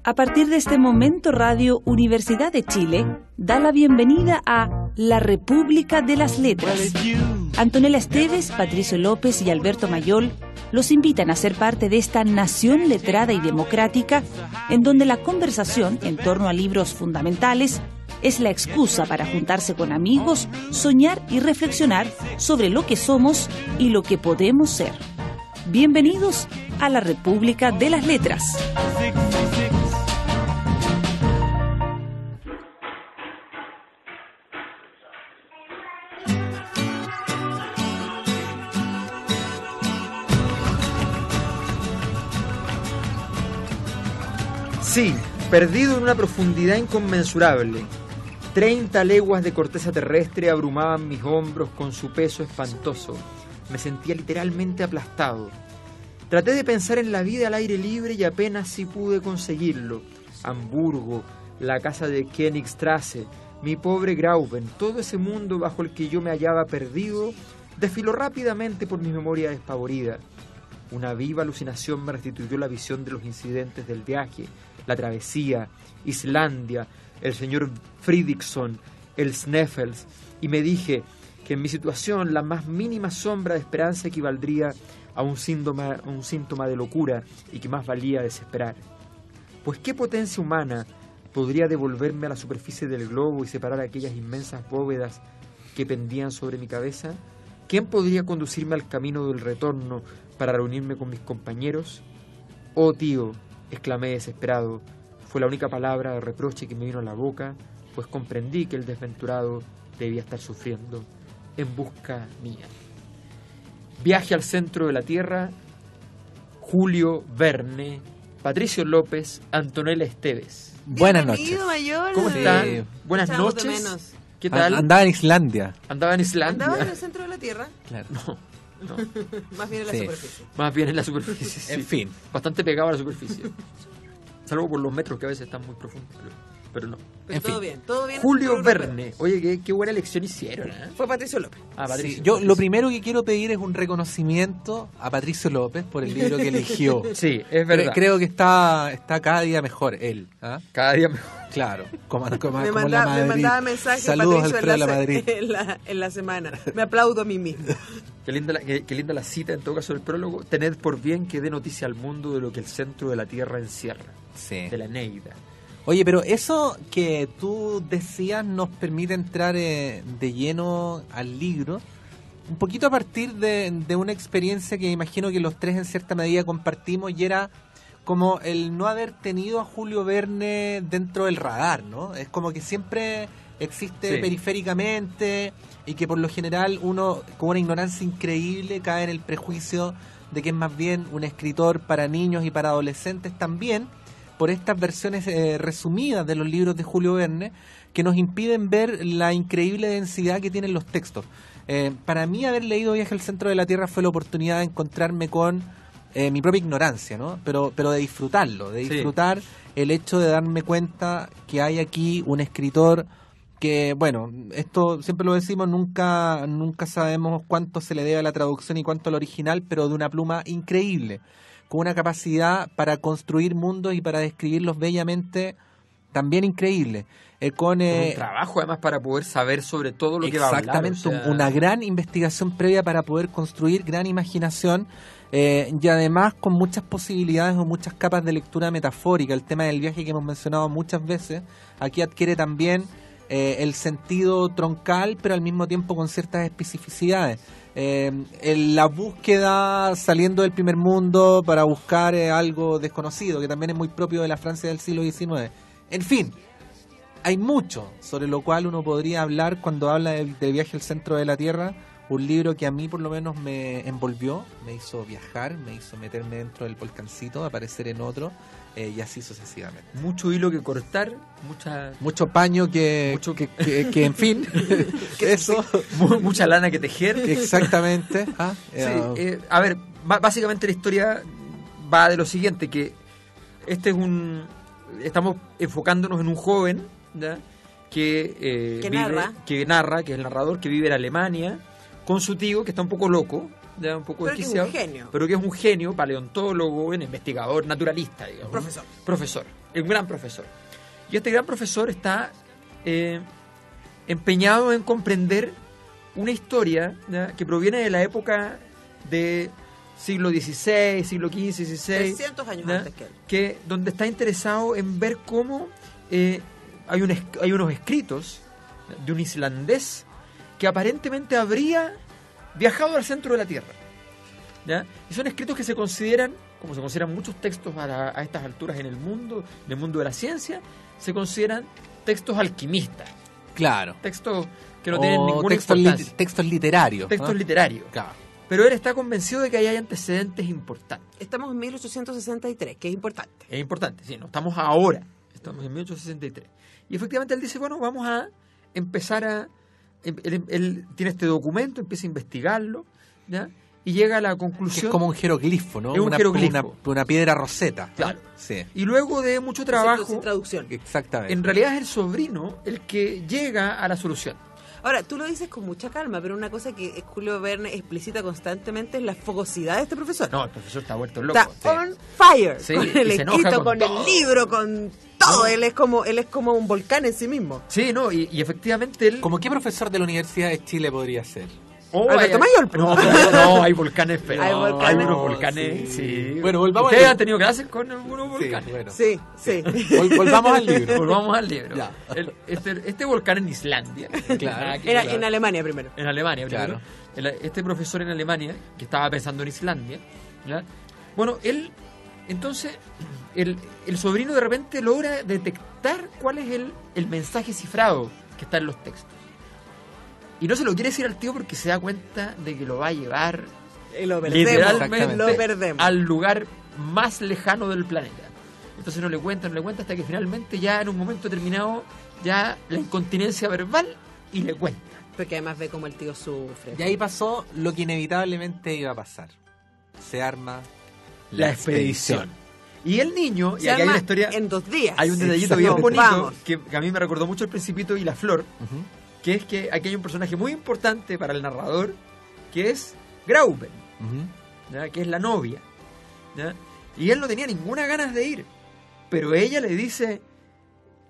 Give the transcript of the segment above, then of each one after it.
A partir de este momento, Radio Universidad de Chile da la bienvenida a La República de las Letras. Antonella Esteves, Patricio López y Alberto Mayol los invitan a ser parte de esta nación letrada y democrática, en donde la conversación en torno a libros fundamentales es la excusa para juntarse con amigos, soñar y reflexionar sobre lo que somos y lo que podemos ser. Bienvenidos a La República de las Letras. Sí, perdido en una profundidad inconmensurable. 30 leguas de corteza terrestre abrumaban mis hombros con su peso espantoso. Me sentía literalmente aplastado. Traté de pensar en la vida al aire libre y apenas sí pude conseguirlo. Hamburgo, la casa de Königstrasse, mi pobre Grauben, todo ese mundo bajo el que yo me hallaba perdido, desfiló rápidamente por mi memoria despavorida. Una viva alucinación me restituyó la visión de los incidentes del viaje, la travesía, Islandia, el señor Fridriksson, el Sneffels, y me dije que en mi situación la más mínima sombra de esperanza equivaldría a un síntoma de locura y que más valía desesperar. Pues qué potencia humana podría devolverme a la superficie del globo y separar aquellas inmensas bóvedas que pendían sobre mi cabeza. ¿Quién podría conducirme al camino del retorno para reunirme con mis compañeros? Oh tío, exclamé desesperado. Fue la única palabra de reproche que me vino a la boca, pues comprendí que el desventurado debía estar sufriendo en busca mía. Viaje al centro de la Tierra, Julio Verne, Patricio López, Antonella Esteves. Buenas noches. Mayor. ¿Cómo están? Sí. Buenas Echamos noches. de menos. ¿Qué tal? Andaba en Islandia. Andaba en Islandia. ¿Andaba en el centro de la Tierra? Claro. No, Más bien en la Sí. superficie. más bien en la superficie. Sí. En fin. Bastante pegado a la superficie. Salvo por los metros que a veces están muy profundos. Pero no. Pero En todo fin. bien, todo bien. Julio Pero Verne. Oye, qué buena elección hicieron, ¿eh? Fue Patricio López. Ah, Patricio. Sí, yo lo primero que quiero pedir es un reconocimiento a Patricio López por el libro que eligió. Sí, es verdad. Creo que está cada día mejor él. ¿Ah? Cada día mejor. Claro, como Me la mandaba Madrid. mensajes Saludos Patricio Alfredo a la Madrid. en la semana. Me aplaudo a mí mismo. Qué linda la cita, en todo caso, del prólogo. Tened por bien que dé noticia al mundo de lo que el centro de la Tierra encierra. Sí. De la Eneida. Oye, pero eso que tú decías nos permite entrar de lleno al libro, un poquito a partir de una experiencia que imagino que los tres en cierta medida compartimos, y era como el no haber tenido a Julio Verne dentro del radar, ¿no? Es como que siempre existe Sí. periféricamente y que por lo general uno, con una ignorancia increíble, cae en el prejuicio de que es más bien un escritor para niños y para adolescentes también, por estas versiones resumidas de los libros de Julio Verne, que nos impiden ver la increíble densidad que tienen los textos. Para mí, haber leído Viaje al centro de la Tierra fue la oportunidad de encontrarme con mi propia ignorancia, ¿no? Pero de disfrutarlo, de Sí. disfrutar el hecho de darme cuenta que hay aquí un escritor que, bueno, esto siempre lo decimos, nunca sabemos cuánto se le debe a la traducción y cuánto al original, pero de una pluma increíble, con una capacidad para construir mundos y para describirlos bellamente también increíble. Con un trabajo, además, para poder saber sobre todo lo que va a hablar. Exactamente, O sea, una gran investigación previa para poder construir gran imaginación, y además con muchas posibilidades o muchas capas de lectura metafórica. El tema del viaje que hemos mencionado muchas veces, aquí adquiere también el sentido troncal, pero al mismo tiempo con ciertas especificidades. La búsqueda saliendo del primer mundo para buscar algo desconocido, que también es muy propio de la Francia del siglo XIX. En fin, hay mucho sobre lo cual uno podría hablar cuando habla del viaje al centro de la Tierra, un libro que a mí por lo menos me envolvió, me hizo viajar, me hizo meterme dentro del volcancito, aparecer en otro, y así sucesivamente. mucho hilo que cortar, Mucho paño que en fin, eso, mucha lana que tejer. exactamente. Sí, a ver, básicamente la historia va de lo siguiente, que estamos enfocándonos en un joven, ¿ya? que narra, que es el narrador, que vive en Alemania, con su tío, que está un poco loco, ya un poco Pero que es un desquiciado, genio. pero que es un genio, paleontólogo, un investigador, naturalista, digamos. Profesor. Un gran profesor. Y este gran profesor está empeñado en comprender una historia, ¿ya?, que proviene de la época de siglo XVI, siglo XV, XVI. 300 años ¿ya?, antes que él. donde está interesado en ver cómo hay unos escritos de un islandés que aparentemente habría viajado al centro de la Tierra, ¿ya? Y son escritos que se consideran, como se consideran muchos textos a estas alturas en el mundo de la ciencia, se consideran textos alquimistas, Claro. textos que no tienen ninguna textos, importancia, textos literarios. textos ¿no? literarios. Claro. Pero él está convencido de que ahí hay antecedentes importantes. Estamos en 1863, que es importante. Es importante, sí, no estamos ahora, estamos en 1863. Y efectivamente él dice, bueno, vamos a empezar a... Él tiene este documento, empieza a investigarlo, ¿ya?, y llega a la Que conclusión... es como un jeroglifo, ¿no? Es un jeroglifo. Una piedra roseta. Claro. Sí. Y luego de mucho Sin trabajo, traducción. Exactamente. en realidad es el sobrino el que llega a la solución. Ahora, tú lo dices con mucha calma, pero una cosa que Julio Verne explicita constantemente es la fogosidad de este profesor. No, el profesor está vuelto loco. Está on fire, Sí, con y el se enoja escrito, con con todo. el libro, con todo. Él es como un volcán en sí mismo. Sí, no, y efectivamente él... ¿Como qué profesor de la Universidad de Chile podría ser? Alberto Mayol. No, hay volcanes, pero Hay volcanes. unos volcanes, sí. Bueno, volvamos Ustedes al- han tenido clases con algunos volcanes. Sí, bueno. Sí, sí. Volvamos al libro. Volvamos al libro. Ya. Este volcán en Islandia. Claro. Nada que Era ver. en Alemania primero. En Alemania, Claro. primero. Este profesor en Alemania, que estaba pensando en Islandia, ¿ya? Bueno, él, entonces, el sobrino de repente logra detectar cuál es el mensaje cifrado que está en los textos. Y no se lo quiere decir al tío porque se da cuenta de que lo va a llevar Y lo perdemos. literalmente Lo perdemos. al lugar más lejano del planeta. Entonces no le cuenta hasta que finalmente ya en un momento determinado ya la incontinencia verbal y le cuenta. Porque además ve como el tío sufre. Y ahí pasó lo que inevitablemente iba a pasar. Se arma La expedición. Y el niño, y Se aquí hay arma una historia, en 2 días. hay un detallito Exacto. bien Nos bonito vamos. que a mí me recordó mucho el Principito y la Flor, Ujú. que es que aquí hay un personaje muy importante para el narrador, que es Grauben, Ujú. ¿ya?, que es la novia, ¿ya? Y él no tenía ninguna ganas de ir, pero ella le dice,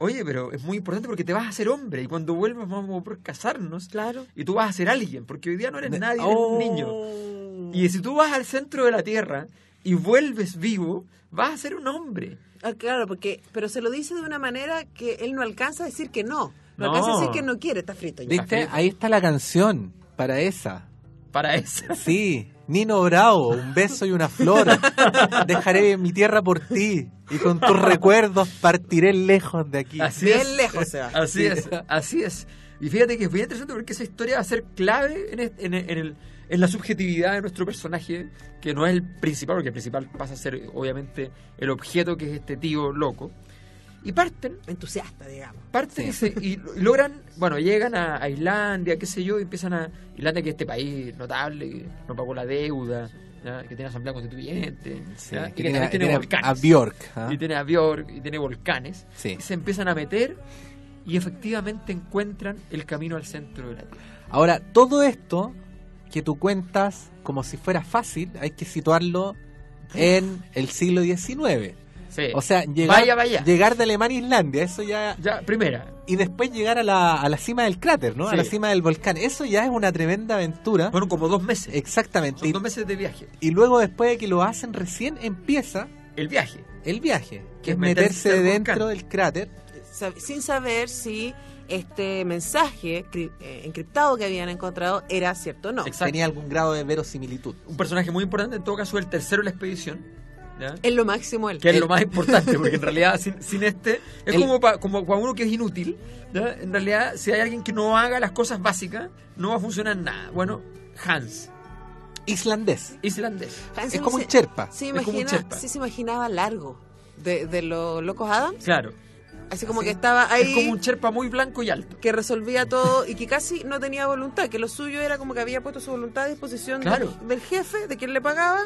oye, pero es muy importante porque te vas a hacer hombre y cuando vuelvas vamos a poder casarnos, Claro. y tú vas a ser alguien, porque hoy día no eres nadie, eres Oh. un niño. Y si tú vas al centro de la Tierra y vuelves vivo, vas a ser un hombre. Ah, claro, pero se lo dice de una manera que él no alcanza a decir que no. No No. alcanza a decir que no quiere, está frito ya. ¿Viste? Ahí está la canción para esa. Para eso. Sí, Nino Bravo, un beso y una flor. Dejaré mi tierra por ti y con tus recuerdos partiré lejos de aquí. Así Bien es. lejos se va. Así es, así es. Y fíjate que es bien interesante porque esa historia va a ser clave en la subjetividad de nuestro personaje, que no es el principal, porque el principal pasa a ser obviamente el objeto, que es este tío loco. Y parten Entusiasta, digamos. y logran, bueno, llegan a Islandia, qué sé yo, y empiezan a... Islandia, que es este país notable, que no pagó la deuda, ¿ya?, que tiene asamblea constituyente, Sí, ¿ya?, y que que también tiene volcanes. a Björk. ¿ah? Y tiene a Björk, y tiene volcanes. Sí. Y se empiezan a meter y efectivamente encuentran el camino al centro de la Tierra. Ahora, todo esto que tú cuentas como si fuera fácil, hay que situarlo en el siglo XIX. Sí. O sea, llegar vaya. de Alemania a Islandia, eso ya... Ya, primera. Y después llegar a la cima del cráter, ¿no? Sí. A la cima del volcán. Eso ya es una tremenda aventura. Fueron como 2 meses. Exactamente. Son 2 meses de viaje. Y luego, después de que lo hacen, recién empieza El viaje. el viaje, que es meterse meterse al dentro volcán. del cráter. Sin saber si este mensaje encriptado que habían encontrado era cierto o no. Exacto. Tenía algún grado de verosimilitud. Un personaje muy importante, en todo caso, el tercero de la expedición. ¿Ya? Es lo máximo él. Que es lo más importante, porque en realidad sin este es El- como para uno que es inútil, ¿ya? En realidad, si hay alguien que no haga las cosas básicas, no va a funcionar nada. Bueno, Hans, Islandés. islandés. Hans Es como se- un cherpa. Sí, Es como un cherpa. sí se imaginaba largo de los locos Adams. Claro. Así como que estaba ahí, Es como un cherpa muy blanco y alto. que resolvía todo y que casi no tenía voluntad, que lo suyo era como que había puesto su voluntad a disposición Claro. del jefe, de quien le pagaba,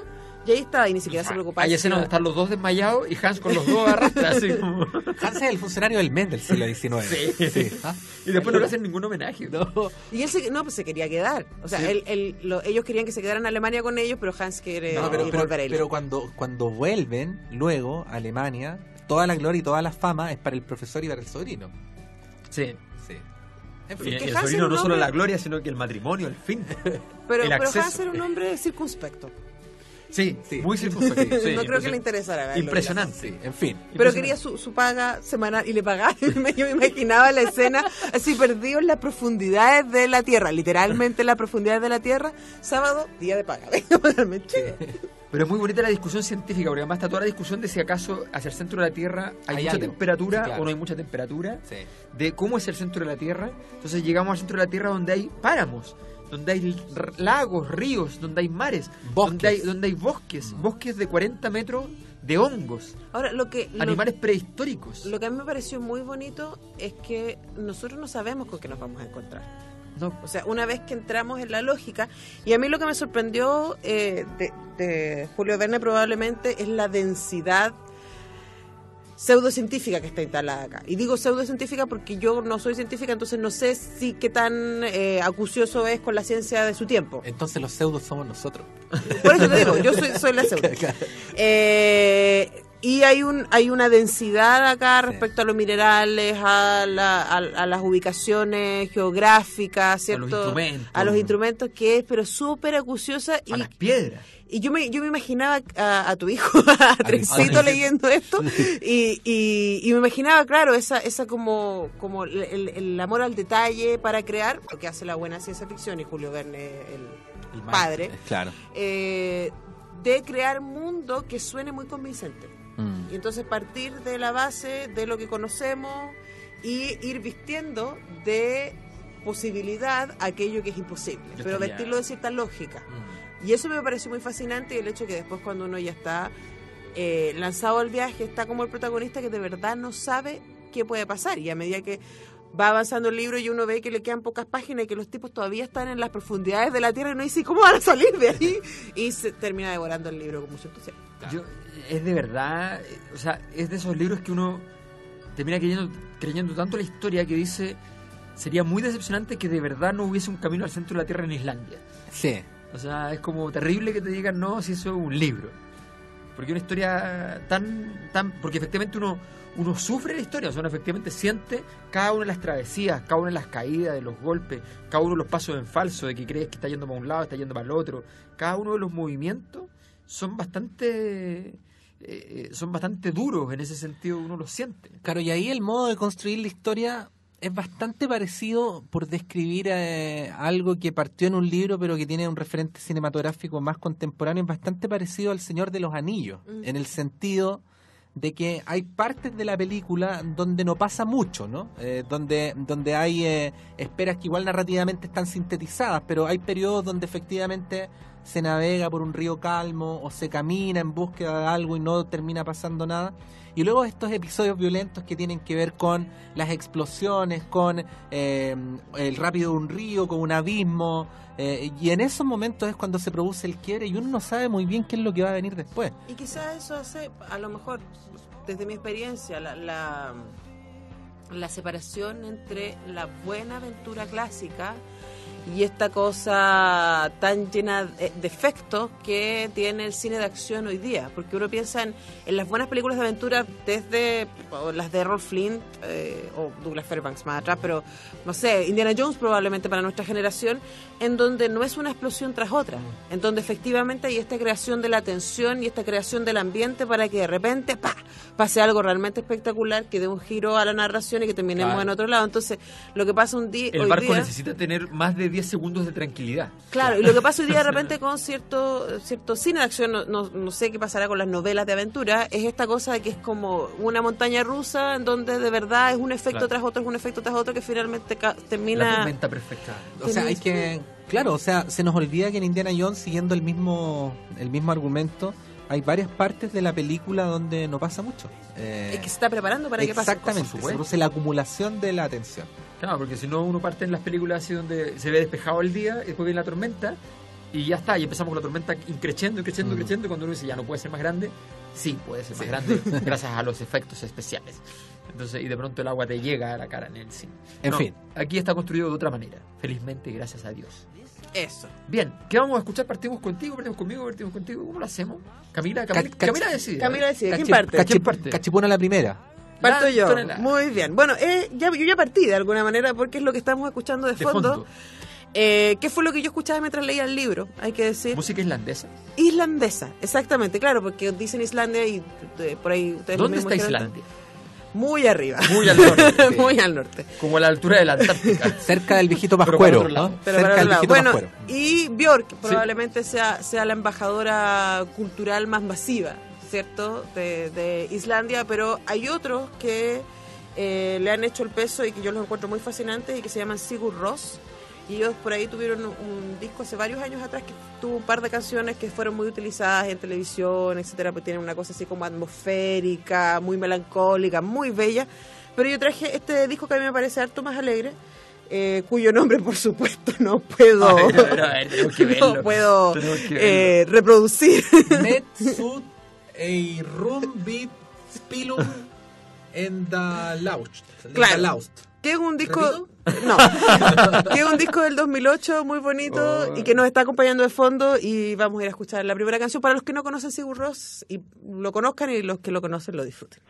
Y ahí estaba, y ni siquiera se preocupaba. Hay escenas donde están los dos desmayados y Hans con los dos arrastras, así como... Hans es el funcionario del MEN del siglo XIX. Sí. ¿Ah? Y después no le hacen ningún homenaje. No. Y él pues se quería quedar. O sea, Sí. ellos querían que se quedara en Alemania con ellos, pero Hans quiere No, pero volver a él. pero cuando vuelven luego a Alemania, toda la gloria y toda la fama es para el profesor y para el sobrino. Sí. Sí. Y, que y el Hans sobrino era un no solo hombre- la gloria, sino que el matrimonio, el fin. Pero el acceso. Hans era un hombre circunspecto. Sí, Sí. muy circunspecto. Sí, No creo que le interesara verlo. Impresionante. Sí, en fin. Pero quería su paga semanal y le pagaba. Yo me imaginaba la escena así perdido en las profundidades de la Tierra, literalmente en las profundidades de la Tierra. Sábado, día de paga. Venga, pagarme. Pero es muy bonita la discusión científica, porque además está toda la discusión de si acaso hacia el centro de la Tierra hay Hay mucha algo. temperatura Sí, claro. o no hay mucha temperatura, Sí. de cómo es el centro de la Tierra. Entonces llegamos al centro de la Tierra donde hay páramos, donde hay lagos, ríos, donde hay mares, Bosques. donde hay bosques, bosques de 40 metros de hongos, Ahora, animales prehistóricos. lo que a mí me pareció muy bonito es que nosotros no sabemos con qué nos vamos a encontrar. No, O sea, una vez que entramos en la lógica, y a mí lo que me sorprendió de Julio Verne probablemente es la densidad pseudocientífica que está instalada acá. Y digo pseudocientífica porque yo no soy científica, entonces no sé si qué tan acucioso es con la ciencia de su tiempo. Entonces los pseudos somos nosotros. Por eso te digo, yo soy la pseudo. Y hay una densidad acá respecto a los minerales, a las ubicaciones geográficas, ¿cierto? A los instrumentos que es, pero súper acuciosa. a las piedras. Y yo me imaginaba a tu hijo, a Trencito, leyendo esto, y me imaginaba, claro, esa como el amor al detalle para crear, lo que hace la buena ciencia ficción, y Julio Verne, el padre, Claro. de crear mundo que suene muy convincente. Y entonces partir de la base de lo que conocemos y ir vistiendo de posibilidad aquello que es imposible, Yo pero estaría- vestirlo de cierta lógica. Y eso me pareció muy fascinante, y el hecho que después cuando uno ya está lanzado al viaje, está como el protagonista que de verdad no sabe qué puede pasar, y a medida que va avanzando el libro y uno ve que le quedan pocas páginas y que los tipos todavía están en las profundidades de la Tierra y uno dice, ¿cómo van a salir de ahí? Y se termina devorando el libro con mucho entusiasmo. Es de verdad, o sea, es de esos libros que uno termina creyendo tanto la historia que dice, sería muy decepcionante que de verdad no hubiese un camino al centro de la Tierra en Islandia. Sí. O sea, es como terrible que te digan, no, si eso es un libro. Porque una historia porque efectivamente uno sufre la historia, o sea, uno efectivamente siente cada una de las travesías, cada una de las caídas, de los golpes, cada uno de los pasos en falso, de que crees que está yendo para un lado, está yendo para el otro. Cada uno de los movimientos son bastante duros, en ese sentido uno los siente. Claro, y ahí el modo de construir la historia es bastante parecido, por describir algo que partió en un libro pero que tiene un referente cinematográfico más contemporáneo, es bastante parecido al Señor de los Anillos, en el sentido de que hay partes de la película donde no pasa mucho, ¿no? Donde hay esperas que igual narrativamente están sintetizadas, pero hay periodos donde efectivamente se navega por un río calmo o se camina en búsqueda de algo y no termina pasando nada. Y luego estos episodios violentos que tienen que ver con las explosiones, con el rápido de un río, con un abismo, y en esos momentos es cuando se produce el quiebre y uno no sabe muy bien qué es lo que va a venir después. Y quizás eso hace, a lo mejor, desde mi experiencia, la separación entre la buena aventura clásica y esta cosa tan llena de efectos que tiene el cine de acción hoy día, porque uno piensa en las buenas películas de aventura desde las de Errol Flynn o Douglas Fairbanks más atrás, pero no sé, Indiana Jones probablemente para nuestra generación, en donde no es una explosión tras otra, en donde efectivamente hay esta creación de la tensión y esta creación del ambiente para que de repente pase algo realmente espectacular, que dé un giro a la narración y que terminemos en otro lado. Entonces, lo que pasa El hoy barco día, necesita tener más de 10 segundos de tranquilidad. claro, y lo que pasa hoy día de repente con cierto cine de acción, no sé qué pasará con las novelas de aventura, es esta cosa de que es como una montaña rusa en donde de verdad es un efecto tras otro, es un efecto tras otro que finalmente La termina... tormenta perfecta. O sea, hay que... Claro, o sea, se nos olvida que en Indiana Jones, siguiendo el mismo argumento, hay varias partes de la película donde no pasa mucho. Es que se está preparando para que pase. Exactamente, se produce la acumulación de la atención. Claro, porque si no uno parte en las películas así donde se ve despejado el día y después viene la tormenta Y ya está, y empezamos con la tormenta creciendo, y cuando uno dice ya no puede ser más grande, sí puede ser más grande gracias a los efectos especiales. Entonces, y de pronto el agua te llega a la cara en el cine. En fin. Aquí está construido de otra manera, felizmente, gracias a Dios. Eso. Bien, ¿qué vamos a escuchar? ¿Partimos contigo, partimos conmigo, partimos contigo? ¿Cómo lo hacemos? Camila decide. Camila decide, ¿quién parte? parte? Cachipuna la primera. Parto yo. Antonella. Muy bien. Bueno, yo ya partí de alguna manera porque es lo que estamos escuchando de fondo. ¿Qué fue lo que yo escuchaba mientras leía el libro? Hay que decir. ¿Música islandesa? Islandesa, exactamente, claro, porque dicen Islandia y por ahí ustedes ¿Dónde está Islandia? Muy arriba. Muy al norte. Muy al norte. Como a la altura de la Antártica. Cerca del viejito Pero Pascuero, para otro lado. ¿no? Pero Cerca para del otro lado. viejito Bueno, Pascuero. y Björk probablemente sea la embajadora cultural más masiva, ¿cierto? De Islandia, pero hay otros que le han hecho el peso y que yo los encuentro muy fascinantes y que se llaman Sigur Rós. Y ellos por ahí tuvieron un disco hace varios años atrás que tuvo un par de canciones que fueron muy utilizadas en televisión, etcétera, pues tienen una cosa así como atmosférica, muy melancólica, muy bella. Pero yo traje este disco que a mí me parece harto más alegre, cuyo nombre, por supuesto, no puedo no puedo reproducir. Metsut Eirum Bit Spilum en the Laust. Claro. Que es un disco... ¿Repito? No, que es un disco del 2008 muy bonito y que nos está acompañando de fondo, y vamos a ir a escuchar la primera canción para los que no conocen Sigur Rós y lo conozcan, y los que lo conocen lo disfruten.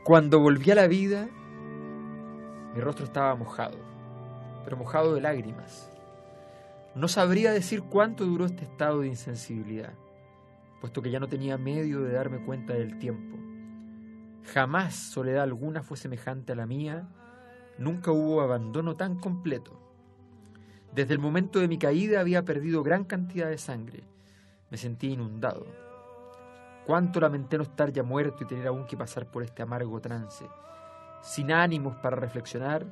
Cuando volví a la vida, mi rostro estaba mojado, pero mojado de lágrimas. No sabría decir cuánto duró este estado de insensibilidad, puesto que ya no tenía medio de darme cuenta del tiempo. Jamás soledad alguna fue semejante a la mía, nunca hubo abandono tan completo. Desde el momento de mi caída había perdido gran cantidad de sangre, me sentí inundado. Cuánto lamenté no estar ya muerto y tener aún que pasar por este amargo trance. Sin ánimos para reflexionar,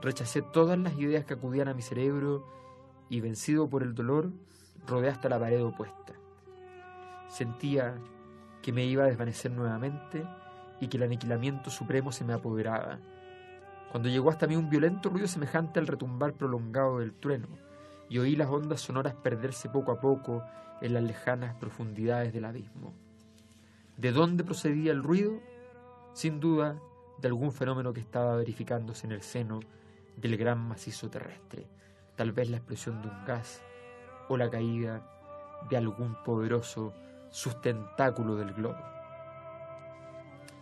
rechacé todas las ideas que acudían a mi cerebro y, vencido por el dolor, rodé hasta la pared opuesta. Sentía que me iba a desvanecer nuevamente y que el aniquilamiento supremo se me apoderaba, cuando llegó hasta mí un violento ruido semejante al retumbar prolongado del trueno, y oí las ondas sonoras perderse poco a poco en las lejanas profundidades del abismo. ¿De dónde procedía el ruido? Sin duda, de algún fenómeno que estaba verificándose en el seno del gran macizo terrestre, tal vez la explosión de un gas o la caída de algún poderoso sustentáculo del globo.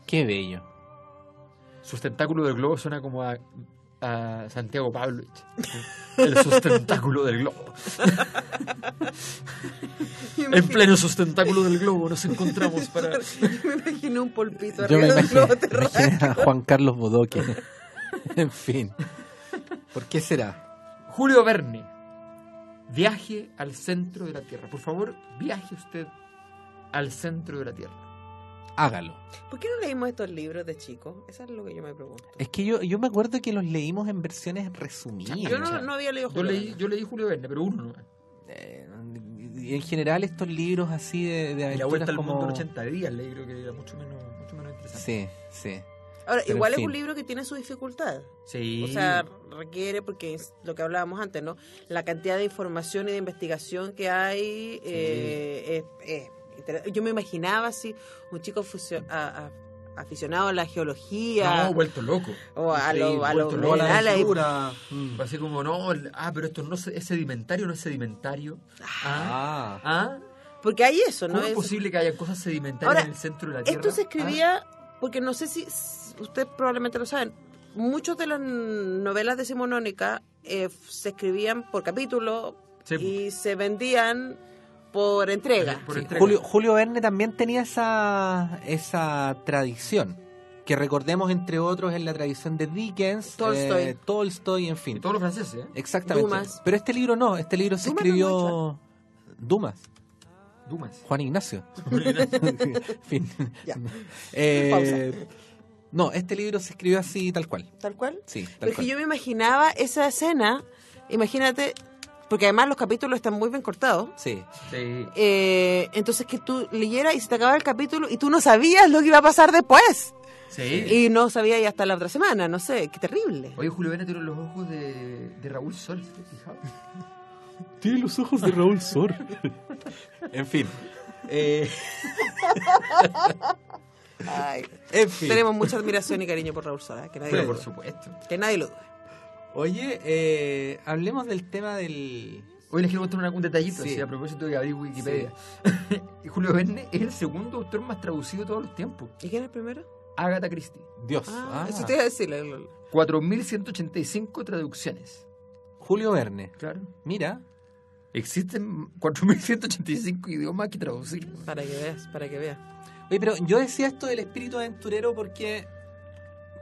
Qué bello. Sustentáculo del globo suena como a Santiago Pavlovich. El sustentáculo del globo. En pleno sustentáculo del globo nos encontramos para... Me imaginé un polpito Yo arriba me del globo imaginé terráqueo. a Juan Carlos Bodoque. En fin. ¿Por qué será? Julio Verne. Viaje al centro de la Tierra. Por favor, viaje usted al centro de la Tierra. Hágalo. ¿Por qué no leímos estos libros de chicos? Eso es lo que yo me pregunto. Es que yo me acuerdo que los leímos en versiones resumidas. Yo no había leído Julio Verne. Yo leí Julio Verne, pero uno no. Y en general estos libros así de Y la aventuras vuelta al como... mundo en 80 días leí, creo que era mucho menos interesante. Sí. Ahora, Pero igual en es fin. un libro que tiene su dificultad. Sí. O sea, requiere, porque es lo que hablábamos antes, ¿no? La cantidad de información y de investigación que hay yo me imaginaba así un chico aficionado a la geología. No, vuelto loco. O a Sí, lo vuelto loco. minerales. Así como, no, pero esto no es sedimentario, no es sedimentario. Porque hay eso, ¿no? ¿Cómo es posible que haya cosas sedimentarias Ahora, en el centro de la Tierra? Esto se escribía, porque no sé si ustedes probablemente lo saben, muchas de las novelas decimonónicas se escribían por capítulo y se vendían por entrega. Por Sí, entrega. Julio Verne también tenía esa tradición, que recordemos entre otros en la tradición de Dickens, Tolstoy, en Y fin. todos los franceses, ¿eh? Exactamente. Dumas. Pero este libro no, este libro se Dumas escribió... Dumas. Juan Ignacio. En fin. Ya. No, este libro se escribió así, tal cual. ¿Tal cual? Sí, tal Pero es cual. que yo me imaginaba esa escena, imagínate, porque además los capítulos están muy bien cortados. Sí. Sí. Entonces que tú leyeras y se te acababa el capítulo y tú no sabías lo que iba a pasar después. Sí. Y no sabías y hasta la otra semana, no sé, qué terrible. Oye, Julio Verne tiene los ojos de Raúl Sol, ¿te has fijado? Tiene los ojos de Raúl Sor. En fin. Ay, En fin. tenemos mucha admiración y cariño por Raúl Sola, que nadie Pero lo por dude. supuesto. Que nadie lo dude. Oye, hablemos del tema del... Hoy les quiero contar un detallito, Sí. así, a propósito de abrir Wikipedia. Y Julio Verne es el segundo autor más traducido de todos los tiempos. ¿Y quién es el primero? Agatha Christie. Dios. Eso te iba a decirle. 4.185 traducciones. Julio Verne. Claro. Mira. Existen 4.185 idiomas que traducir. Para que veas. Oye, pero yo decía esto del espíritu aventurero porque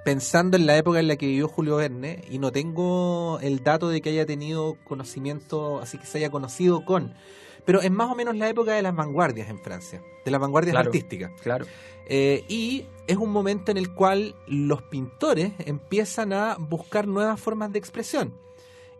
pensando en la época en la que vivió Julio Verne, y no tengo el dato de que haya tenido conocimiento, así que se haya conocido con, pero es más o menos la época de las vanguardias en Francia, de las vanguardias Claro. artísticas. Claro. Y es un momento en el cual los pintores empiezan a buscar nuevas formas de expresión.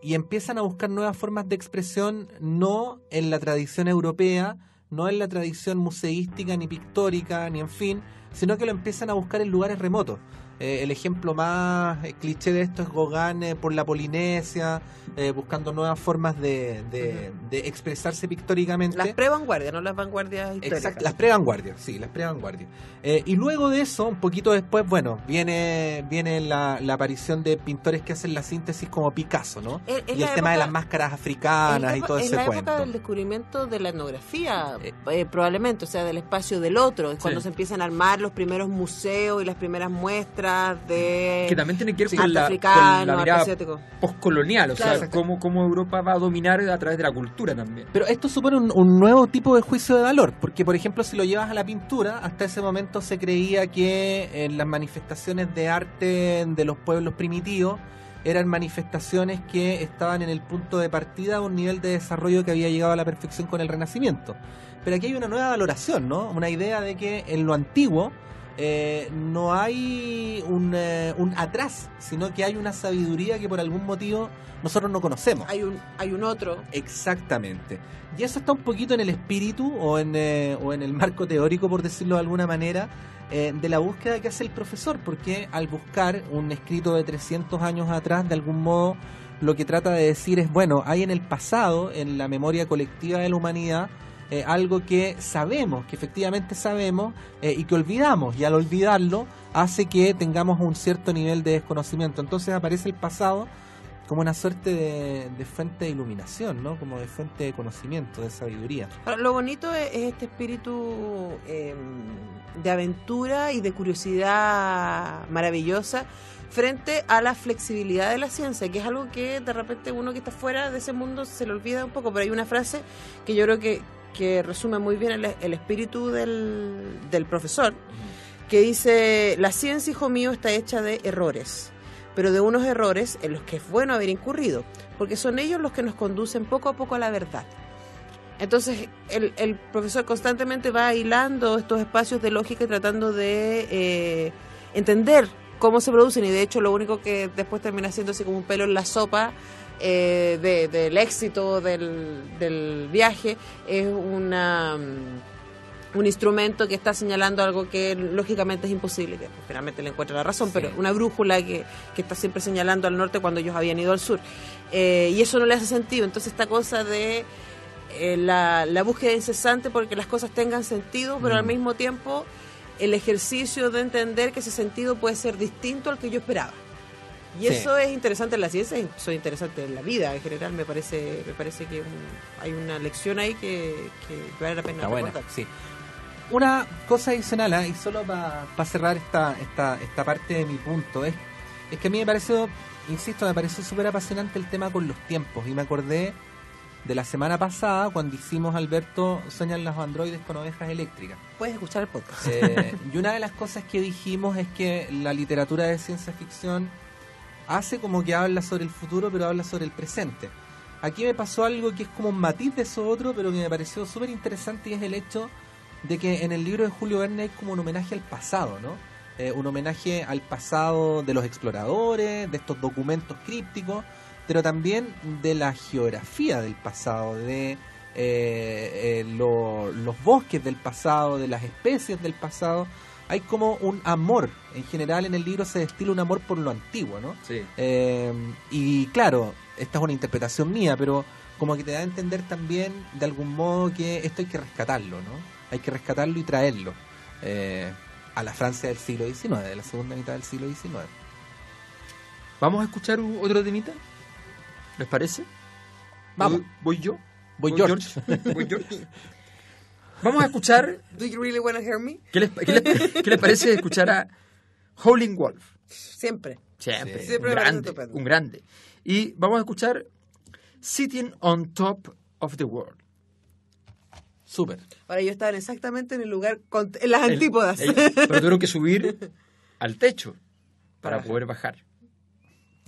Y empiezan a buscar nuevas formas de expresión no en la tradición europea, no en la tradición museística, ni pictórica, ni en fin, sino que lo empiezan a buscar en lugares remotos. El ejemplo más cliché de esto es Gauguin por la Polinesia, buscando nuevas formas de expresarse pictóricamente. Las pre-vanguardias, no las vanguardias históricas. Exacto, las prevanguardias, sí, las prevanguardias. Y luego de eso, un poquito después, bueno, viene la aparición de pintores que hacen la síntesis como Picasso, ¿no? Es y el la tema de época- las máscaras africanas y todo es ese la cuento. época del descubrimiento de la etnografía, probablemente, o sea, del espacio del otro. Es cuando Sí. se empiezan a armar los primeros museos y las primeras muestras películas de que también tiene que ver sí, con la mirada asiático, postcolonial, o claro, sea, cómo Europa va a dominar a través de la cultura también. Pero esto supone un nuevo tipo de juicio de valor, porque por ejemplo si lo llevas a la pintura, hasta ese momento se creía que en las manifestaciones de arte de los pueblos primitivos eran manifestaciones que estaban en el punto de partida a un nivel de desarrollo que había llegado a la perfección con el Renacimiento. Pero aquí hay una nueva valoración, ¿no? Una idea de que en lo antiguo no hay un atrás, sino que hay una sabiduría que por algún motivo nosotros no conocemos. Hay un otro. Exactamente. Y eso está un poquito en el espíritu o en el marco teórico, por decirlo de alguna manera, de la búsqueda que hace el profesor, porque al buscar un escrito de 300 años atrás, de algún modo lo que trata de decir es, bueno, hay en el pasado, en la memoria colectiva de la humanidad, algo que sabemos, que efectivamente sabemos y que olvidamos, y al olvidarlo hace que tengamos un cierto nivel de desconocimiento. Entonces aparece el pasado como una suerte de fuente de iluminación, ¿no? Como de fuente de conocimiento, de sabiduría. Ahora, lo bonito es este espíritu de aventura y de curiosidad maravillosa frente a la flexibilidad de la ciencia, que es algo que de repente uno que está fuera de ese mundo se le olvida un poco, pero hay una frase que yo creo que resume muy bien el espíritu del profesor, que dice: la ciencia, hijo mío, está hecha de errores, pero de unos errores en los que es bueno haber incurrido, porque son ellos los que nos conducen poco a poco a la verdad. Entonces el profesor constantemente va hilando estos espacios de lógica y tratando de entender cómo se producen, y de hecho lo único que después termina siendo así como un pelo en la sopa del éxito del viaje es un instrumento que está señalando algo que lógicamente es imposible, que finalmente le encuentra la razón, sí, pero una brújula que está siempre señalando al norte cuando ellos habían ido al sur, y eso no le hace sentido. Entonces esta cosa de la búsqueda incesante porque las cosas tengan sentido, pero al mismo tiempo el ejercicio de entender que ese sentido puede ser distinto al que yo esperaba. Y sí, eso es interesante en la ciencia, y eso es interesante en la vida en general. Me parece que hay una lección ahí que vale la pena recordar. Sí. Una cosa adicional, y solo para cerrar esta parte de mi punto, es que a mí me pareció súper apasionante el tema con los tiempos, y me acordé de la semana pasada cuando hicimos, Alberto, Sueñan los androides con ovejas eléctricas. Puedes escuchar el podcast. Y una de las cosas que dijimos es que la literatura de ciencia ficción hace como que habla sobre el futuro, pero habla sobre el presente. Aquí me pasó algo que es como un matiz de eso otro, pero que me pareció súper interesante, y es el hecho de que en el libro de Julio Verne hay como un homenaje al pasado, ¿no? Un homenaje al pasado de los exploradores, de estos documentos crípticos, pero también de la geografía del pasado, de los bosques del pasado, de las especies del pasado. Hay como un amor, en general en el libro se destila un amor por lo antiguo, ¿no? Sí. Y claro, esta es una interpretación mía, pero como que te da a entender también de algún modo que esto hay que rescatarlo, ¿no? Hay que rescatarlo y traerlo a la Francia del siglo XIX, de la segunda mitad del siglo XIX. ¿Vamos a escuchar otro temita? ¿Les parece? Vamos. ¿Voy yo? Voy George. ¿Voy George? Vamos a escuchar... Do you really want to hear me? ¿Qué les parece escuchar a Howlin' Wolf? Siempre. Siempre. Sí. Un grande. Y vamos a escuchar Sitting on Top of the World. Súper. Ahora ellos estaban exactamente en el lugar, en las antípodas. Pero tuvieron que subir al techo para poder bajar.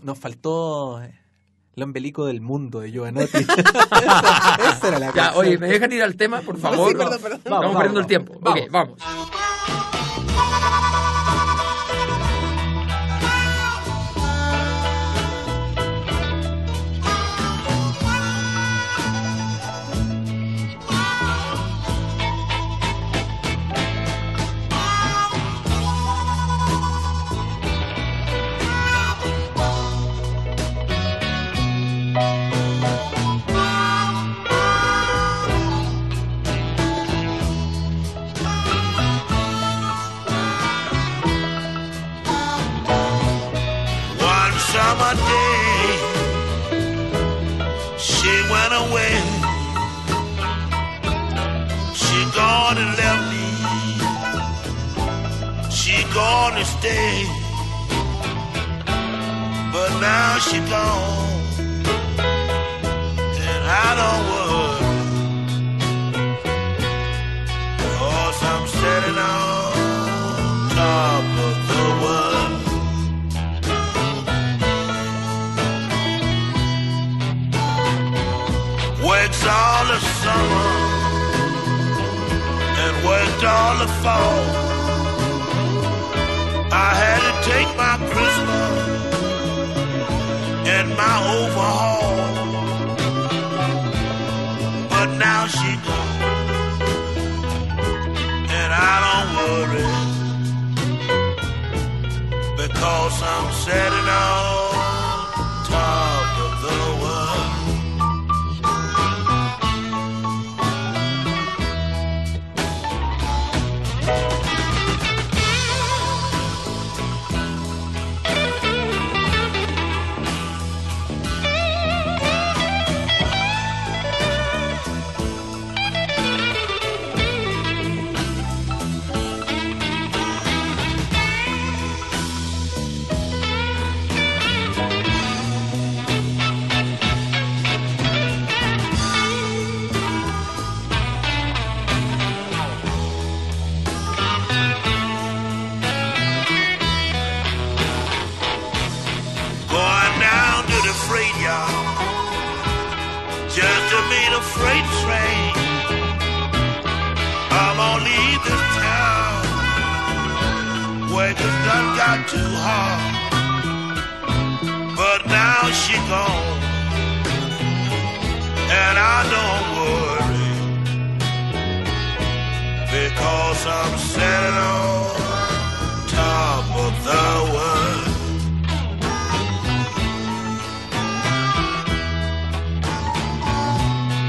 Nos faltó el ombelico del mundo de Giovanotti. Esa era la ya, canción. oye, ¿me dejan ir al tema, por favor? Sí, perdón. Estamos perdiendo el tiempo. Vamos. Ok, vamos. Summer day, she went away. She gone and left me. She gonna stay. but now she gone, and I don't worry, 'cause I'm sitting on top of the world. Works all the summer and worked all the fall. I had to take my Christmas and my overhaul, but now she gone, and I don't worry, because I'm sitting on top of the world. Just to meet a freight train, I'm gonna leave this town where it done got too hard, but now she gone, and I don't worry, because I'm sitting on top of the world.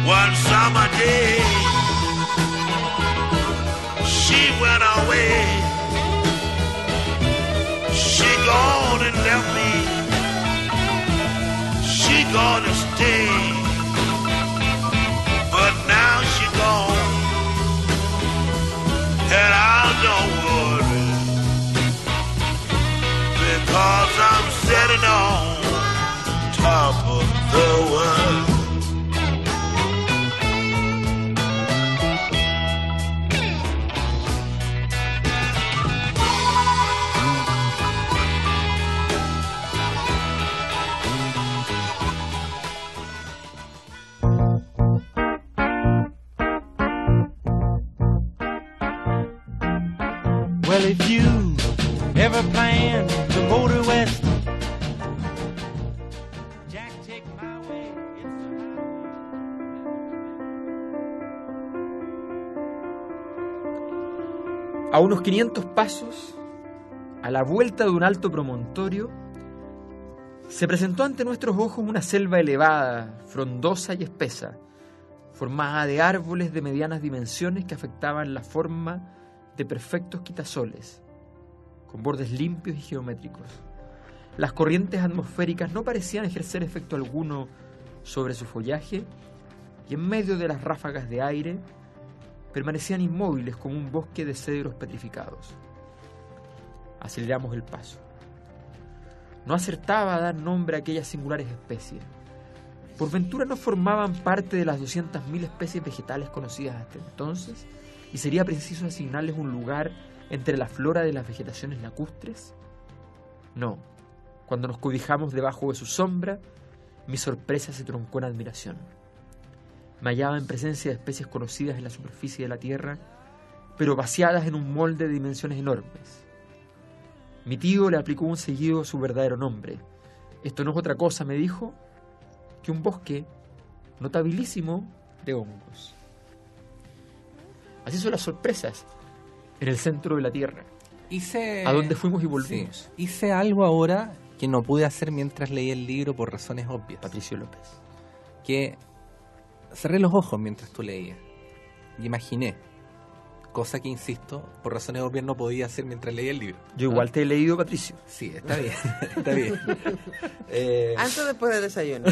One summer day, she went away. She gone and left me. She gonna stay, but now she gone, and I don't worry, because I'm sitting on top of the world. Well, if you ever plan to go to West, Jack, take my way. It's the highway. A unos 500 pasos, a la vuelta de un alto promontorio, se presentó ante nuestros ojos una selva elevada, frondosa y espesa, formada de árboles de medianas dimensiones que afectaban la forma de perfectos quitasoles, con bordes limpios y geométricos. Las corrientes atmosféricas no parecían ejercer efecto alguno sobre su follaje, y en medio de las ráfagas de aire permanecían inmóviles como un bosque de cedros petrificados. Aceleramos el paso. No acertaba a dar nombre a aquellas singulares especies. ¿Por ventura no formaban parte de las 200.000 especies vegetales conocidas hasta entonces? ¿Y sería preciso asignarles un lugar entre la flora de las vegetaciones lacustres? No. Cuando nos cobijamos debajo de su sombra, mi sorpresa se truncó en admiración. Me hallaba en presencia de especies conocidas en la superficie de la Tierra, pero vaciadas en un molde de dimensiones enormes. Mi tío le aplicó un seguido a su verdadero nombre. Esto no es otra cosa, me dijo, que un bosque notabilísimo de hongos. Así son las sorpresas en el centro de la Tierra, a donde fuimos y volvimos. Sí. Hice algo ahora que no pude hacer mientras leí el libro por razones obvias. Patricio López. Que cerré los ojos mientras tú leías y imaginé, cosa que, insisto, por razones obvias no podía hacer mientras leía el libro. Yo igual te he leído, Patricio. Sí, está bien, está bien. Antes o después del desayuno.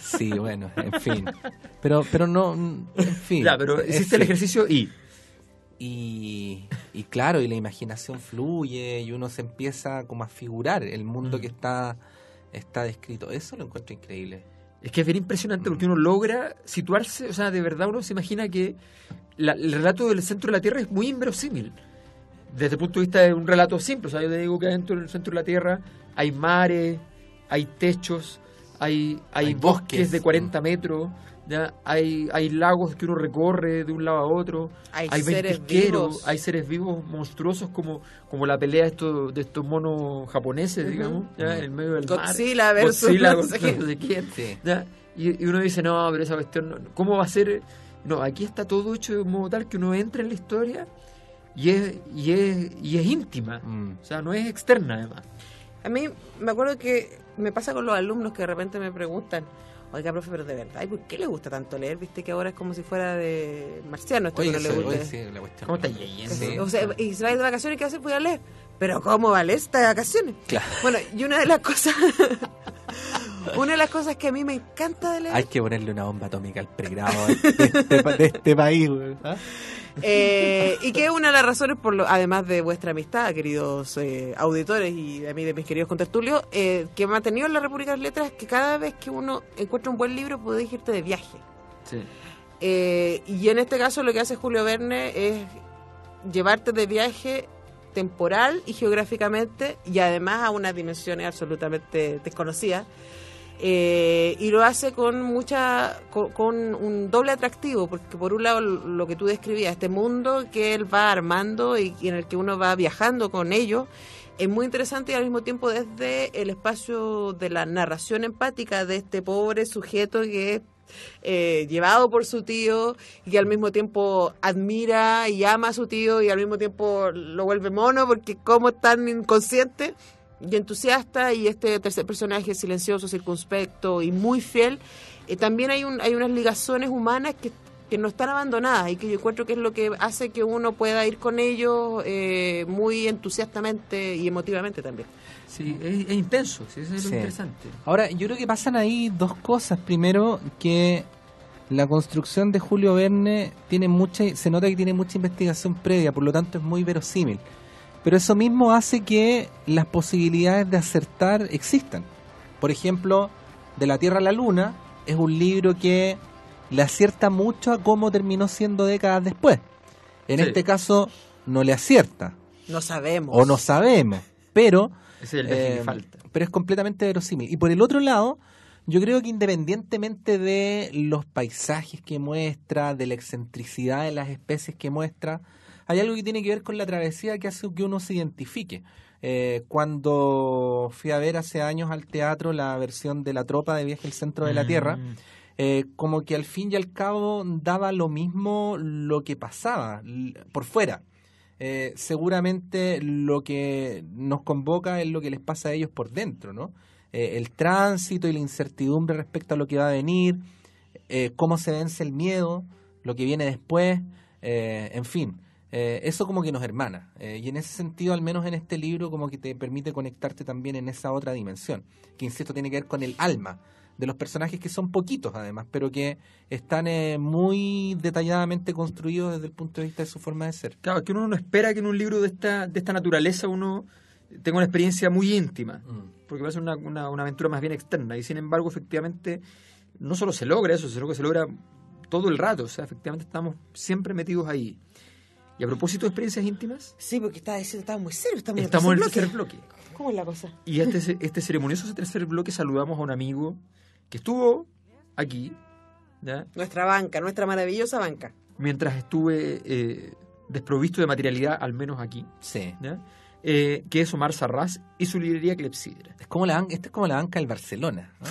Sí, bueno, en fin. Pero no, en fin. Ya, pero hiciste el ejercicio y Y claro, y la imaginación fluye y uno se empieza como a figurar el mundo que está descrito. Eso lo encuentro increíble. Es que es bien impresionante porque uno logra situarse, o sea, de verdad uno se imagina que el relato del centro de la Tierra es muy inverosímil. Desde el punto de vista de un relato simple, o sea, yo te digo que adentro del centro de la Tierra hay mares, hay techos, hay bosques de 40 metros, ¿ya? Hay lagos que uno recorre de un lado a otro, hay seres ventisqueros, vivos. hay seres vivos monstruosos como la pelea de estos monos japoneses, digamos, ¿ya? En el medio del Godzilla mar. versus Godzilla no sé contra no sé quién. Sí. ¿Ya? Y uno dice, no, pero esa cuestión, ¿cómo va a ser? No, aquí está todo hecho de modo tal que uno entra en la historia y es íntima, o sea, no es externa además. A mí me acuerdo que me pasa con los alumnos que de repente me preguntan, oiga, profe, pero de verdad, ¿y por qué le gusta tanto leer? Viste que ahora es como si fuera de marciano esto que no le gusta. Sí, la cuestión. ¿Cómo está leyendo? Sí. O sea, y se va a ir de vacaciones, ¿qué hace? Voy a leer. Pero ¿cómo vale esta de vacaciones? Claro. Bueno, y una de las cosas que a mí me encanta de leer Hay que ponerle una bomba atómica al pregrado de este país, güey. ¿Ah? y que es una de las razones, además de vuestra amistad, queridos auditores, y de mí, de mis queridos contertulios, que me ha mantenido en la República de las Letras, que cada vez que uno encuentra un buen libro puedes irte de viaje. Sí. Y en este caso lo que hace Julio Verne es llevarte de viaje temporal y geográficamente, y además a unas dimensiones absolutamente desconocidas. Y lo hace con un doble atractivo, porque por un lado lo que tú describías, este mundo que él va armando y en el que uno va viajando con ellos, es muy interesante, y al mismo tiempo desde el espacio de la narración empática de este pobre sujeto que es llevado por su tío y que al mismo tiempo admira y ama a su tío y al mismo tiempo lo vuelve mono porque como es tan inconsciente y entusiasta, y este tercer personaje silencioso, circunspecto y muy fiel. También hay unas ligazones humanas que no están abandonadas y que yo encuentro que es lo que hace que uno pueda ir con ellos muy entusiastamente y emotivamente también. Sí, es intenso, sí, eso es Sí. lo interesante. Ahora, yo creo que pasan ahí dos cosas. Primero, que la construcción de Julio Verne se nota que tiene mucha investigación previa, por lo tanto es muy verosímil. Pero eso mismo hace que las posibilidades de acertar existan. Por ejemplo, De la Tierra a la Luna es un libro que le acierta mucho a cómo terminó siendo décadas después. En Sí. este caso no le acierta, No sabemos. o no sabemos, pero Ese es el viaje que falta. pero es completamente verosímil. Y por el otro lado, yo creo que independientemente de los paisajes que muestra, de la excentricidad de las especies que muestra, hay algo que tiene que ver con la travesía que hace que uno se identifique. Cuando fui a ver hace años al teatro la versión de La Tropa de Viaje al Centro de la Tierra, como que al fin y al cabo daba lo mismo lo que pasaba por fuera. Seguramente lo que nos convoca es lo que les pasa a ellos por dentro, ¿no? El tránsito y la incertidumbre respecto a lo que va a venir, cómo se vence el miedo, lo que viene después, en fin. Eso como que nos hermana, y en ese sentido, al menos en este libro, como que te permite conectarte también en esa otra dimensión, que insisto, tiene que ver con el alma de los personajes, que son poquitos además, pero que están muy detalladamente construidos desde el punto de vista de su forma de ser. Claro, es que uno no espera que en un libro de esta naturaleza uno tenga una experiencia muy íntima, porque va a ser una aventura más bien externa, y sin embargo, efectivamente, no solo se logra eso, sino que se logra todo el rato, o sea, efectivamente estamos siempre metidos ahí. Y a propósito de experiencias íntimas, Sí, porque estaba muy serio, estamos estamos en el tercer bloque. ¿Cómo es la cosa? Y este ceremonioso tercer bloque saludamos a un amigo que estuvo aquí, ¿ya? Nuestra banca, nuestra maravillosa banca. Mientras estuve desprovisto de materialidad, al menos aquí, Sí. ¿ya? Que es Omar Sarraz y su librería Clepsidra. Esta es como la banca del Barcelona, ¿no?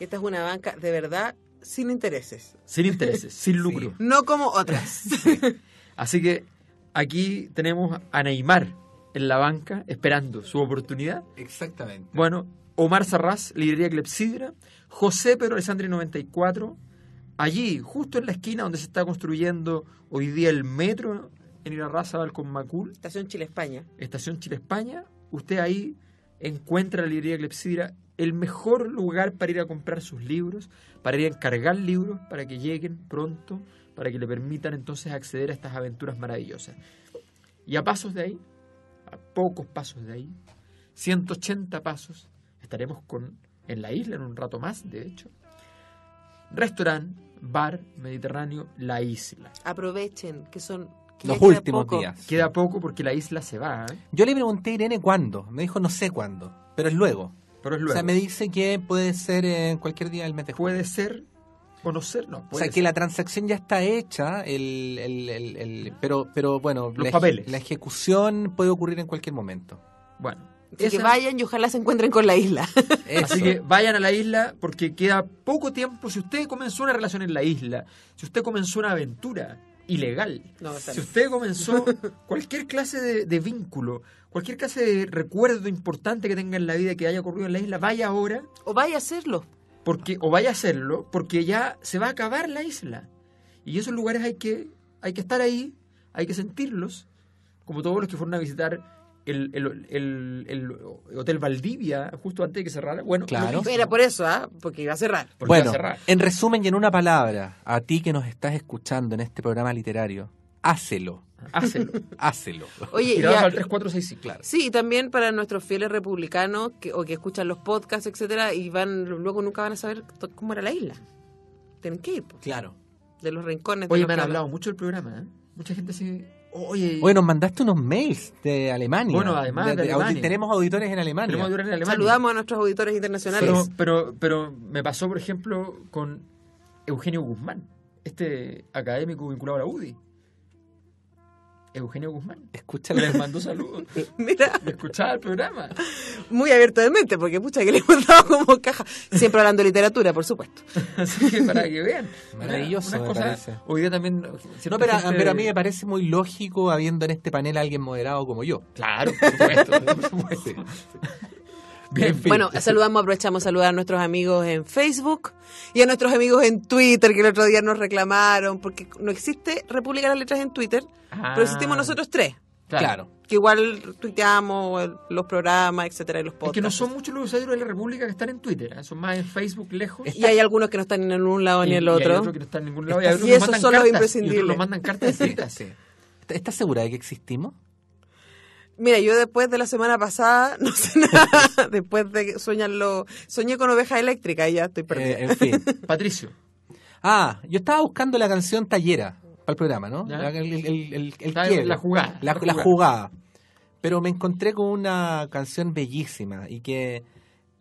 Esta es una banca de verdad sin intereses, Sin intereses, sin lucro. no como otras. Así que aquí tenemos a Neymar en la banca esperando su oportunidad. Exactamente. Bueno, Omar Sarraz, librería Clepsidra, José Pedro Alessandri 94, allí, justo en la esquina donde se está construyendo hoy día el metro en Irarrázaval con Macul, Estación Chile-España. Estación Chile-España, usted ahí encuentra la librería Clepsidra, el mejor lugar para ir a comprar sus libros, para ir a encargar libros, para que lleguen pronto, para que le permitan entonces acceder a estas aventuras maravillosas. Y a pasos de ahí, a pocos pasos de ahí, 180 pasos, estaremos en la isla en un rato más, de hecho. Restaurante, bar, Mediterráneo, la isla. Aprovechen, que son... que Los ya queda últimos poco. días. Queda poco porque la isla se va, ¿eh? Yo le pregunté a Irene cuándo. Me dijo no sé cuándo, pero es luego. Pero es luego. O sea, me dice que puede ser en cualquier día del mes de julio. Puede ser o no ser, no. O Puede sea, que ser. la transacción ya está hecha, pero bueno, Los papeles. La ejecución puede ocurrir en cualquier momento. Bueno. Así que vayan y ojalá se encuentren con la isla. Eso. Así que vayan a la isla porque queda poco tiempo. Si usted comenzó una relación en la isla, si usted comenzó una aventura ilegal, No, está si bien. usted comenzó cualquier clase de vínculo, cualquier clase de recuerdo importante que tenga en la vida que haya ocurrido en la isla, vaya ahora O vaya a hacerlo. o vaya a hacerlo porque ya se va a acabar la isla. Y esos lugares hay que estar ahí, hay que sentirlos, como todos los que fueron a visitar el Hotel Valdivia justo antes de que cerrara. Bueno, Claro. lo mismo, Era por eso, porque iba a cerrar. porque iba a Bueno, cerrar. en resumen y en una palabra, a ti que nos estás escuchando en este programa literario, hácelo, Hácelo. hácelo. Oye, Tirados ya- al 3465, claro. Sí, y también para nuestros fieles republicanos que escuchan los podcasts, etcétera, y luego nunca van a saber cómo era la isla. Tienen que ir, po, Claro. de los rincones. de Oye, los me han que hablado mucho del programa, ¿eh? Mucha gente se... Oye, Oye, nos mandaste unos mails de Alemania. Bueno, además de Alemania. Tenemos auditores en Alemania. tenemos auditores en Alemania. Saludamos a nuestros auditores internacionales. Pero me pasó, por ejemplo, con Eugenio Guzmán, este académico vinculado a la UDI. Eugenio Guzmán. Escúchale. Les mando saludos. Mira, Me escuchaba el programa. muy abierto de mente, porque pucha que le hemos dado como caja. Siempre hablando de literatura, por supuesto. Así que para que vean. Maravilloso, Unas me cosas- parece. Hoy día también... No, cierta pero, gente- pero a mí me parece muy lógico habiendo en este panel a alguien moderado como yo. Claro, por supuesto. Por supuesto. Bien, en fin. Bueno, aprovechamos a saludar a nuestros amigos en Facebook y a nuestros amigos en Twitter, que el otro día nos reclamaron, porque no existe República de las Letras en Twitter, pero existimos nosotros tres, Claro. que igual tuiteamos los programas, etcétera, y los podcasts. Es que no son muchos los usuarios de la República que están en Twitter, ¿eh? Son más en Facebook lejos. Y hay algunos que no están en un lado ni en el Y hay otro. otros que no están en ningún lado. Y hay otros esos que mandan son los cartas, imprescindibles. y otros nos mandan cartas escritas. Sí. ¿Estás segura de que existimos? Mira, yo después de la semana pasada, no sé nada, después de que soñé con ovejas eléctricas y ya estoy perdida. En fin. Patricio. Yo estaba buscando la canción Tallera para el programa, ¿no? Ya. El Está quiebre. la jugada. La jugada. Pero me encontré con una canción bellísima y que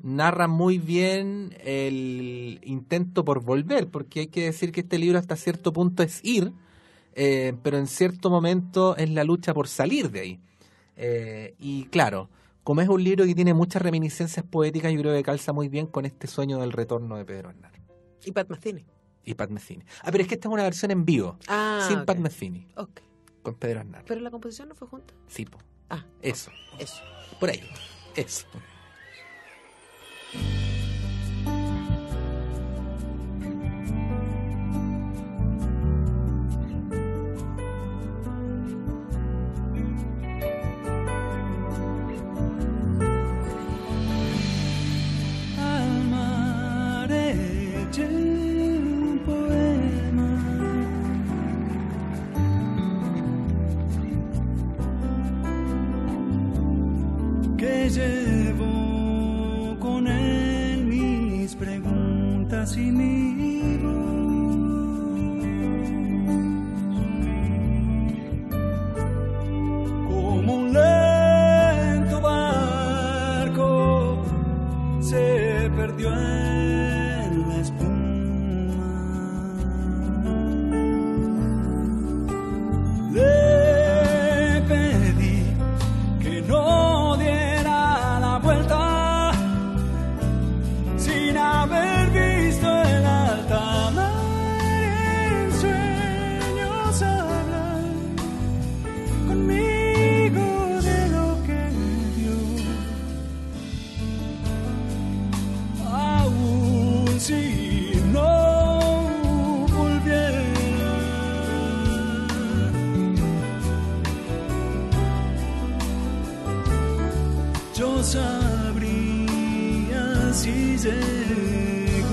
narra muy bien el intento por volver, porque hay que decir que este libro hasta cierto punto es ir, pero en cierto momento es la lucha por salir de ahí. Y claro, como es un libro que tiene muchas reminiscencias poéticas, yo creo que calza muy bien con este sueño del retorno de Pedro Aznar Y Pat Metheny. y Pat Metheny. Pero es que esta es una versión en vivo, sin Ok. Pat Metheny, Ok. con Pedro Aznar. Pero la composición no fue junta. Sí, po. Ah, Eso, eso. por ahí, eso. Al mar eché un poema que llevo con él mis preguntas y mi voz. Como un lento barco se perdió en la espuma. Le pedí que no diera la vuelta sin haber visto el alta mar. En sueños hablan conmigo de lo que dio. Aún si no volviera, yo sabría si llegó.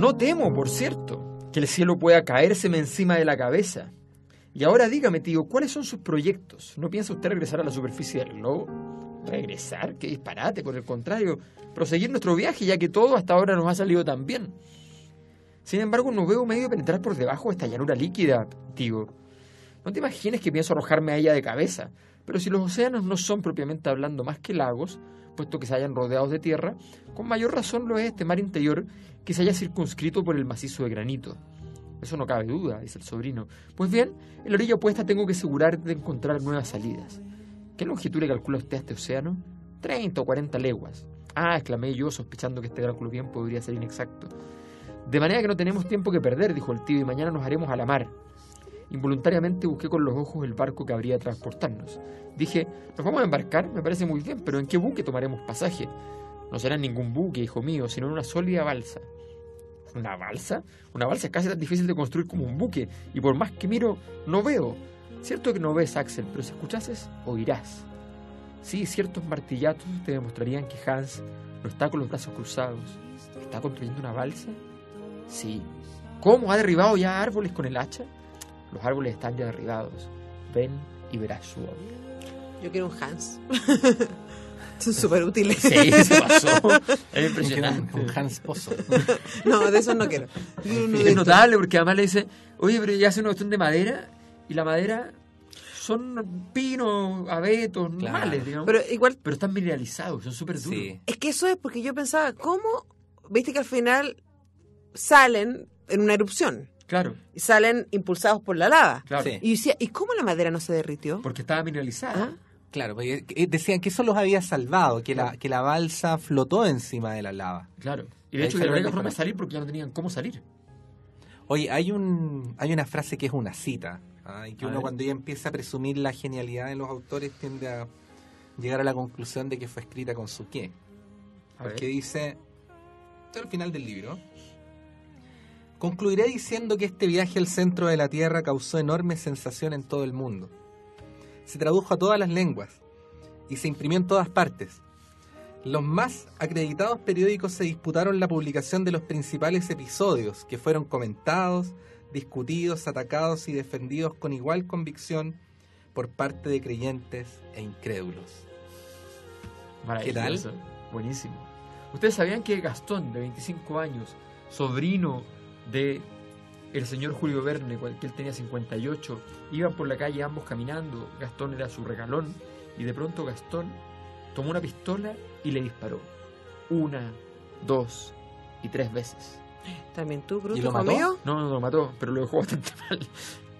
No temo, por cierto, que el cielo pueda caérseme encima de la cabeza. Y ahora dígame, tío, ¿cuáles son sus proyectos? ¿No piensa usted regresar a la superficie del globo? ¿Regresar? ¡Qué disparate! Por el contrario, proseguir nuestro viaje, ya que todo hasta ahora nos ha salido tan bien. Sin embargo, no veo medio de penetrar por debajo de esta llanura líquida, tío. No te imagines que pienso arrojarme a ella de cabeza, pero si los océanos no son propiamente hablando más que lagos, puesto que se hayan rodeados de tierra, con mayor razón lo es este mar interior que se haya circunscrito por el macizo de granito. Eso no cabe duda, dice el sobrino. Pues bien, en la orilla opuesta tengo que asegurar de encontrar nuevas salidas. ¿Qué longitud le calcula usted a este océano? 30 o 40 leguas. Ah, exclamé yo, sospechando que este cálculo bien podría ser inexacto. De manera que no tenemos tiempo que perder, dijo el tío, y mañana nos haremos a la mar. Involuntariamente busqué con los ojos el barco que habría de transportarnos. Dije, ¿nos vamos a embarcar? Me parece muy bien, pero ¿en qué buque tomaremos pasaje? No será en ningún buque, hijo mío, sino en una sólida balsa. ¿Una balsa? Una balsa es casi tan difícil de construir como un buque, y por más que miro, no veo. Cierto que no ves, Axel, pero si escuchases, oirás. Sí, ciertos martillazos te demostrarían que Hans no está con los brazos cruzados. ¿Está construyendo una balsa? Sí. ¿Cómo? ¿Ha derribado ya árboles con el hacha? Los árboles están ya derribados. Ven y verás su obra. Yo quiero un Hans. Son súper útiles. Sí, se pasó. Es impresionante. Un Hans Pozo. No, de esos no quiero. Quiero uno de Es estos. notable porque además le dice, oye, pero ya hace una cuestión de madera y la madera son pinos, abetos, normales, digamos. Pero igual, Pero están mineralizados, son súper duros. Sí. es que eso es porque yo pensaba, ¿cómo? Viste que al final salen en una erupción Claro, y salen impulsados por la lava. claro. Sí. Y yo decía, ¿y cómo la madera no se derritió? Porque estaba mineralizada. ¿Ah? Claro, porque decían que eso los había salvado, que la balsa flotó encima de la lava. Claro. Y de Ahí hecho, fue la única lo que forma de pasó. salir porque ya no tenían cómo salir. Oye, hay una frase que es una cita, y que A uno ver. cuando ya empieza a presumir la genialidad de los autores tiende a llegar a la conclusión de que fue escrita con su qué. A ver. Porque dice, esto es al final del libro, concluiré diciendo que este viaje al centro de la Tierra causó enorme sensación en todo el mundo. Se tradujo a todas las lenguas y se imprimió en todas partes. Los más acreditados periódicos se disputaron la publicación de los principales episodios, que fueron comentados, discutidos, atacados y defendidos con igual convicción por parte de creyentes e incrédulos. Maravilloso. Buenísimo. ¿Ustedes sabían que Gastón, de 25 años, sobrino de el señor Julio Verne, que él tenía 58, iban por la calle ambos caminando, Gastón era su regalón, y de pronto Gastón tomó una pistola y le disparó 1, 2 y 3 veces. También tú, Bruto, ¿Y lo hijo mató? mío. No lo mató, pero lo dejó bastante mal.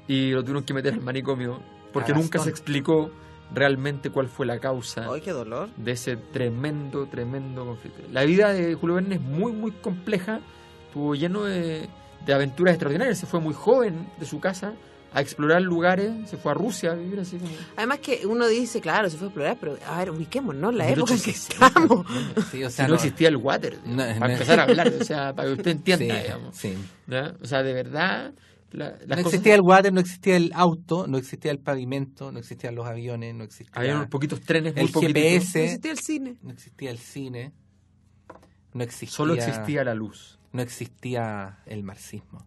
Y lo tuvieron que meter al manicomio, porque A nunca Gastón. se explicó realmente cuál fue la causa Ay, qué dolor. de ese tremendo conflicto. La vida de Julio Verne es muy, muy compleja, estuvo lleno de aventuras extraordinarias. Se fue muy joven de su casa a explorar lugares, se fue a Rusia a vivir así como... Además que uno dice, claro, se fue a explorar, pero a ver, ubiquémonos la 1860, época en que estamos. Sí, o Si sea, no existía el water, No, para no. empezar a hablar, o sea, para que usted entienda, sí, digamos. sí. ¿Ya? O sea, de verdad, las No cosas... existía el water, no existía el auto, no existía el pavimento, no existían los aviones, no existía Había unos poquitos trenes, muy el poquititos. No GPS, existía el cine. no existía el cine, no existía, Solo existía la luz. no existía el marxismo.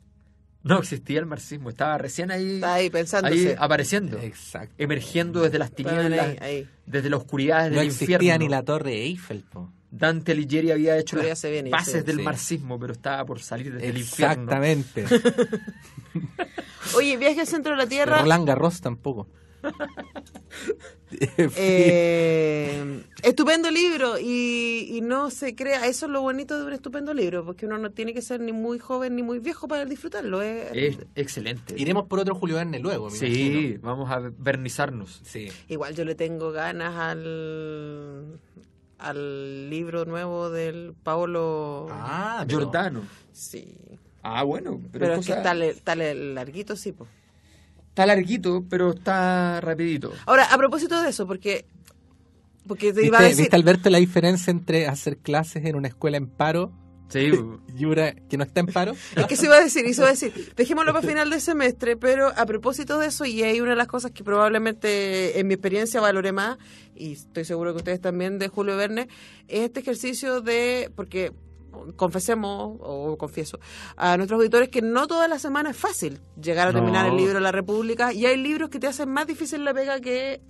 No existía el marxismo, estaba recién ahí, Está ahí pensándose. ahí apareciendo, Exacto. emergiendo desde las Estaban tinieblas, ahí. desde la oscuridad No del existía infierno. ni la Torre Eiffel, po. Dante Alighieri había hecho Pero ya las se viene, bases sí. del Sí. marxismo, pero estaba por salir desde el infierno. Exactamente. Oye, Viaje al centro de la Tierra. Roland Garros tampoco. Estupendo libro y no se crea, eso es lo bonito de un estupendo libro, porque uno no tiene que ser ni muy joven ni muy viejo para disfrutarlo. Es excelente. Iremos por otro Julio Verne luego, me imagino. Sí, vamos a vernizarnos. Sí. Igual yo le tengo ganas al libro nuevo del Paolo. Ah, pero- Giordano. Sí. Ah, bueno, Pero pero, es que está larguito, sí, pues. está larguito, pero está rapidito. Ahora, a propósito de eso, porque te iba a ¿Viste, decir... viste, Alberto, la diferencia entre hacer clases en una escuela en paro Sí, y una que no está en paro? Es que se iba a decir, dejémoslo para final de semestre, pero a propósito de eso, y hay una de las cosas que probablemente en mi experiencia valoré más, y estoy seguro que ustedes también, de Julio Verne, es este ejercicio de, porque confesemos, o confieso, a nuestros auditores que no todas las semanas es fácil llegar a terminar No. el libro de La República, y hay libros que te hacen más difícil la pega que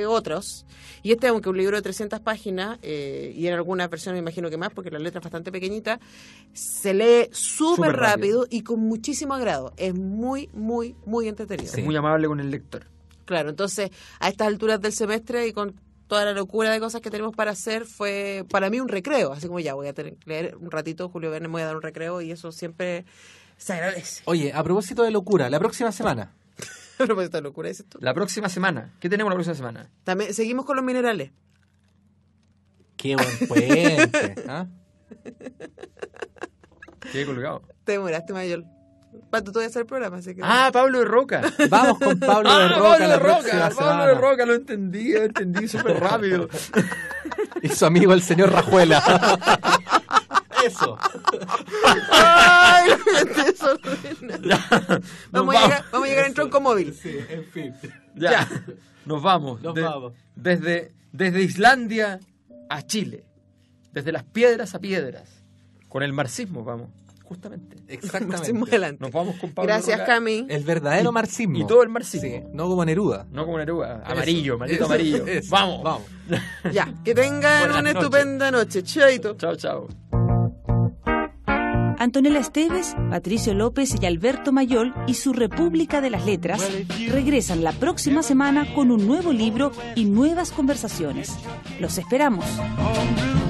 otros, y este, aunque un libro de 300 páginas, y en algunas versiones me imagino que más, porque la letra es bastante pequeñita, se lee súper Súper rápido. rápido y con muchísimo agrado. Es muy, muy, muy entretenido. Sí. es muy amable con el lector. Claro, entonces, a estas alturas del semestre y con toda la locura de cosas que tenemos para hacer, fue para mí un recreo, así como ya voy a leer un ratito Julio Verne, me voy a dar un recreo, y eso siempre se agradece. Oye, a propósito de locura, la próxima semana. Pero pues esta locura, dices tú. La próxima semana, ¿qué tenemos la próxima semana? También seguimos con los minerales. Qué buen puente. ¿Ah? Qué colgado. Te demoraste, Mayol. ¿Cuánto tú vas a hacer el programa? Así que... Ah, Pablo de Roca. Vamos con Pablo de Roca Pablo de la Roca, próxima Pablo semana. de Roca, lo entendí súper rápido. Y su amigo el señor Rajuela. Eso. ¡Ay! Eso no es nada. Nos Vamos a llegar en tronco móvil. Sí, en fin. Ya, nos vamos. Nos vamos. Desde Islandia a Chile. Desde las piedras a piedras. Con el marxismo, vamos. Justamente. Exactamente. Marxismo adelante. Nos vamos con Pablo Gracias, Roca Cami. El verdadero marxismo. y todo el marxismo. Sí, no como Neruda. No como Neruda. Amarillo, Eso, maldito eso, amarillo. eso. Vamos. Vamos. Ya, que tengan Buenas una noches. estupenda noche. Chaito. Chao, chao. Antonella Esteves, Patricio López y Alberto Mayol y su República de las Letras regresan la próxima semana con un nuevo libro y nuevas conversaciones. Los esperamos. Homebrew